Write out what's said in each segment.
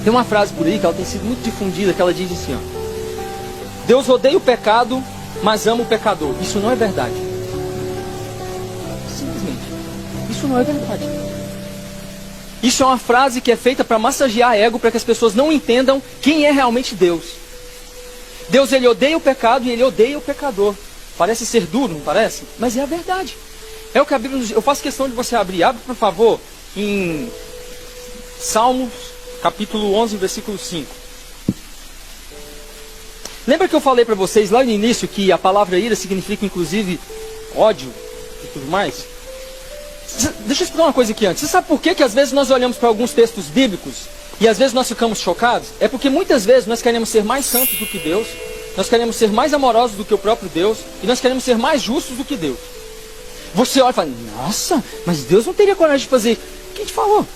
Tem uma frase por aí que ela tem sido muito difundida, que ela diz assim, ó: Deus odeia o pecado, mas ama o pecador. Isso não é verdade. Simplesmente. Isso não é verdade. Isso é uma frase que é feita para massagear ego, para que as pessoas não entendam quem é realmente Deus. Deus, ele odeia o pecado e ele odeia o pecador. Parece ser duro, não parece? Mas é a verdade. É o que a Bíblia nos diz. Eu faço questão de você abrir. Abre, por favor, em Salmos, capítulo 11, versículo 5. Lembra que eu falei para vocês lá no início que a palavra ira significa inclusive ódio e tudo mais? Deixa eu explicar uma coisa aqui antes. Você sabe por que às vezes nós olhamos para alguns textos bíblicos e às vezes nós ficamos chocados? É porque muitas vezes nós queremos ser mais santos do que Deus, nós queremos ser mais amorosos do que o próprio Deus e nós queremos ser mais justos do que Deus. Você olha e fala: nossa, mas Deus não teria coragem de fazer. Quem te falou?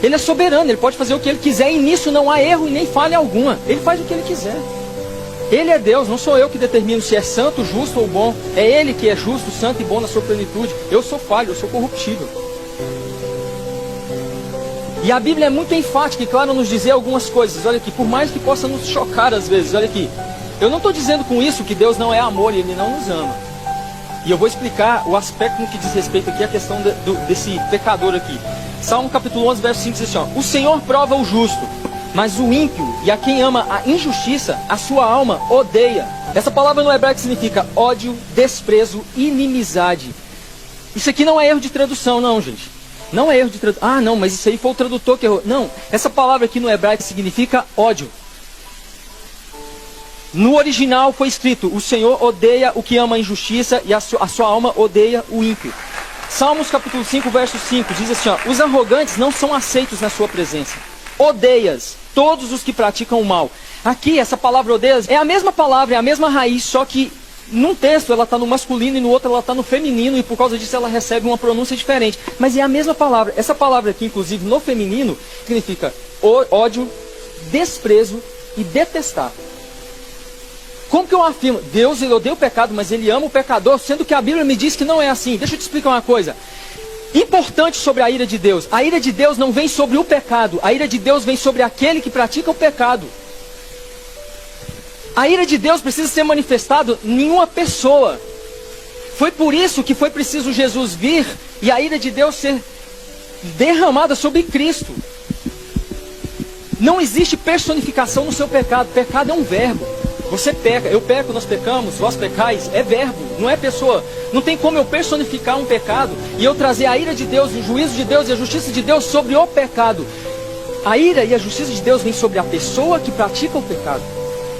Ele é soberano, ele pode fazer o que ele quiser e nisso não há erro e nem falha alguma. Ele faz o que ele quiser. Ele é Deus, não sou eu que determino se é santo, justo ou bom. É Ele que é justo, santo e bom na sua plenitude. Eu sou falho, eu sou corruptível. E a Bíblia é muito enfática e claro nos dizer algumas coisas. Olha aqui, por mais que possa nos chocar às vezes, olha aqui. Eu não estou dizendo com isso que Deus não é amor e Ele não nos ama. E eu vou explicar o aspecto no que diz respeito aqui à questão desse pecador aqui. Salmo capítulo 11, verso 5 diz assim, ó: o Senhor prova o justo, mas o ímpio e a quem ama a injustiça, a sua alma odeia. Essa palavra no hebraico significa ódio, desprezo, inimizade. Isso aqui não é erro de tradução, não, gente. Não é erro de tradução. Ah, não, mas isso aí foi o tradutor que errou. Não, essa palavra aqui no hebraico significa ódio. No original foi escrito: o Senhor odeia o que ama a injustiça e a sua alma odeia o ímpio. Salmos capítulo 5, verso 5 diz assim, ó: os arrogantes não são aceitos na sua presença. Odeias todos os que praticam o mal. Aqui, essa palavra odeias é a mesma palavra, é a mesma raiz, só que num texto ela está no masculino e no outro ela está no feminino, e por causa disso ela recebe uma pronúncia diferente. Mas é a mesma palavra. Essa palavra aqui, inclusive, no feminino, significa ódio, desprezo e detestar. Como que eu afirmo? Deus, ele odeia o pecado, mas ele ama o pecador, sendo que a Bíblia me diz que não é assim. Deixa eu te explicar uma coisa. Importante sobre a ira de Deus. A ira de Deus não vem sobre o pecado. A ira de Deus vem sobre aquele que pratica o pecado. A ira de Deus precisa ser manifestada em uma pessoa. Foi por isso que foi preciso Jesus vir e a ira de Deus ser derramada sobre Cristo. Não existe personificação no seu pecado. Pecado é um verbo. Você peca, eu peco, nós pecamos, vós pecais, é verbo, não é pessoa. Não tem como eu personificar um pecado e eu trazer a ira de Deus, o juízo de Deus e a justiça de Deus sobre o pecado. A ira e a justiça de Deus vem sobre a pessoa que pratica o pecado.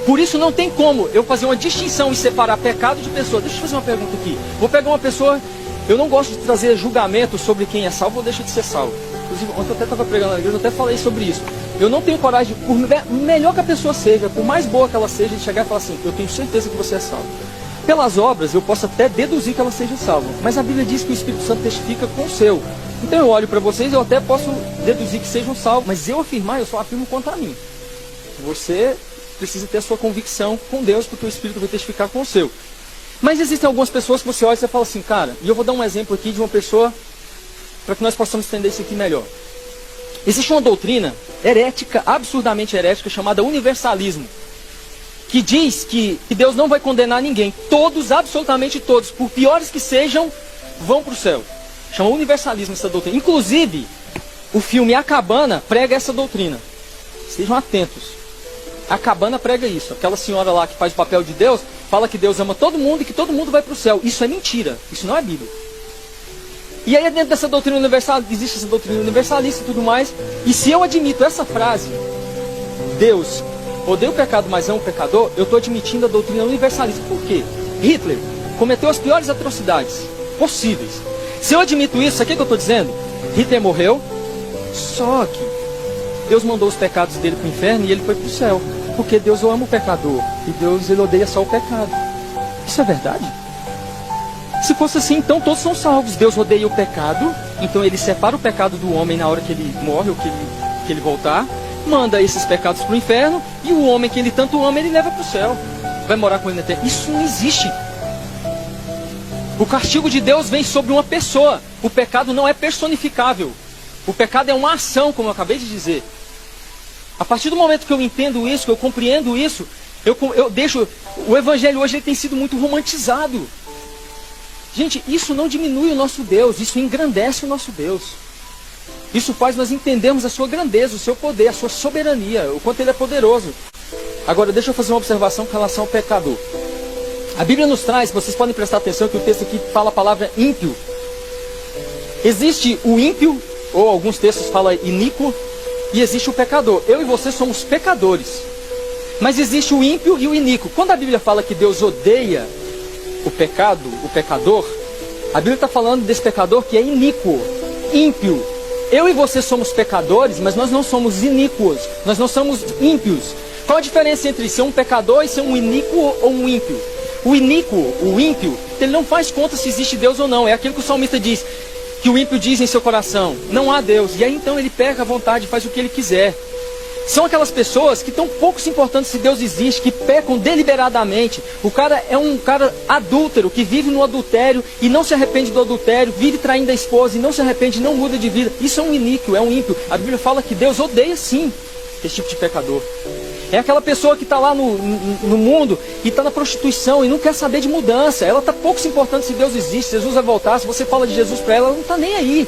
Por isso não tem como eu fazer uma distinção e separar pecado de pessoa. Deixa eu fazer uma pergunta aqui. Vou pegar uma pessoa, eu não gosto de trazer julgamento sobre quem é salvo ou deixa de ser salvo. Inclusive, ontem eu até estava pregando na igreja, eu até falei sobre isso. Eu não tenho coragem, por melhor que a pessoa seja, por mais boa que ela seja, de chegar e falar assim: eu tenho certeza que você é salvo. Pelas obras, eu posso até deduzir que ela seja salva. Mas a Bíblia diz que o Espírito Santo testifica com o seu. Então eu olho para vocês, eu até posso deduzir que sejam salvos. Mas eu afirmar, eu só afirmo contra mim. Você precisa ter a sua convicção com Deus, porque o Espírito vai testificar com o seu. Mas existem algumas pessoas que você olha e você fala assim: cara, e eu vou dar um exemplo aqui de uma pessoa, para que nós possamos entender isso aqui melhor. Existe uma doutrina herética, absurdamente herética, chamada universalismo, que diz que Deus não vai condenar ninguém. Todos, absolutamente todos, por piores que sejam, vão para o céu. Chama universalismo essa doutrina. Inclusive, o filme A Cabana prega essa doutrina. Estejam atentos. A Cabana prega isso. Aquela senhora lá que faz o papel de Deus, fala que Deus ama todo mundo e que todo mundo vai para o céu. Isso é mentira. Isso não é Bíblia. E aí dentro dessa doutrina universal, existe essa doutrina universalista e tudo mais. E se eu admito essa frase, Deus odeia o pecado, mas ama o pecador, eu estou admitindo a doutrina universalista. Por quê? Hitler cometeu as piores atrocidades possíveis. Se eu admito isso, sabe o que eu estou dizendo? Hitler morreu, só que Deus mandou os pecados dele para o inferno e ele foi para o céu. Porque Deus ama o pecador e Deus ele odeia só o pecado. Isso é verdade? Se fosse assim, então todos são salvos. Deus odeia o pecado, então ele separa o pecado do homem na hora que ele morre ou que ele voltar, manda esses pecados para o inferno, e o homem que ele tanto ama, ele leva para o céu, vai morar com ele na terra. Isso não existe. O castigo de Deus vem sobre uma pessoa. O pecado não é personificável. O pecado é uma ação, como eu acabei de dizer. A partir do momento que eu entendo isso, que eu compreendo isso, eu deixo... O evangelho hoje ele tem sido muito romantizado. Gente, isso não diminui o nosso Deus, isso engrandece o nosso Deus. Isso faz nós entendermos a sua grandeza, o seu poder, a sua soberania, o quanto ele é poderoso. Agora, deixa eu fazer uma observação com relação ao pecador. A Bíblia nos traz, vocês podem prestar atenção que o texto aqui fala a palavra ímpio. Existe o ímpio, ou alguns textos falam iníquo, e existe o pecador. Eu e você somos pecadores. Mas existe o ímpio e o iníquo. Quando a Bíblia fala que Deus odeia o pecado, o pecador, a Bíblia está falando desse pecador que é iníquo, ímpio. Eu e você somos pecadores, mas nós não somos iníquos, nós não somos ímpios. Qual a diferença entre ser um pecador e ser um iníquo ou um ímpio? O iníquo, o ímpio, ele não faz conta se existe Deus ou não. É aquilo que o salmista diz, que o ímpio diz em seu coração, não há Deus. E aí então ele pega à vontade, faz o que ele quiser. São aquelas pessoas que estão pouco se importando se Deus existe, que pecam deliberadamente. O cara é um cara adúltero, que vive no adultério e não se arrepende do adultério, vive traindo a esposa e não se arrepende, não muda de vida. Isso é um iníquo, é um ímpio. A Bíblia fala que Deus odeia sim esse tipo de pecador. É aquela pessoa que está lá no mundo e está na prostituição e não quer saber de mudança. Ela está pouco se importando se Deus existe, Jesus vai voltar. Se você fala de Jesus para ela, ela não está nem aí.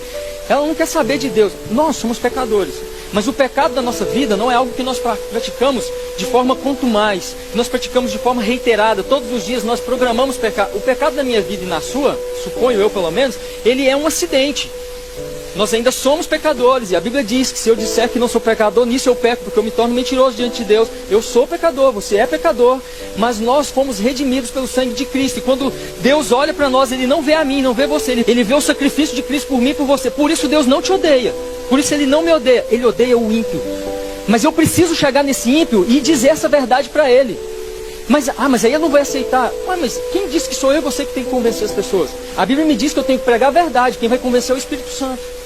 Ela não quer saber de Deus. Nós somos pecadores. Mas o pecado da nossa vida não é algo que nós praticamos de forma quanto mais. Nós praticamos de forma reiterada. Todos os dias nós programamos pecado. O pecado da minha vida e na sua, suponho eu pelo menos, ele é um acidente. Nós ainda somos pecadores. E a Bíblia diz que se eu disser que não sou pecador, nisso eu peco, porque eu me torno mentiroso diante de Deus. Eu sou pecador, você é pecador. Mas nós fomos redimidos pelo sangue de Cristo. E quando Deus olha para nós, Ele não vê a mim, não vê você. Ele vê o sacrifício de Cristo por mim e por você. Por isso Deus não te odeia. Por isso Ele não me odeia. Ele odeia o ímpio. Mas eu preciso chegar nesse ímpio e dizer essa verdade para ele. Mas aí eu não vou aceitar. Mas quem disse que sou eu e você que tem que convencer as pessoas? A Bíblia me diz que eu tenho que pregar a verdade. Quem vai convencer é o Espírito Santo.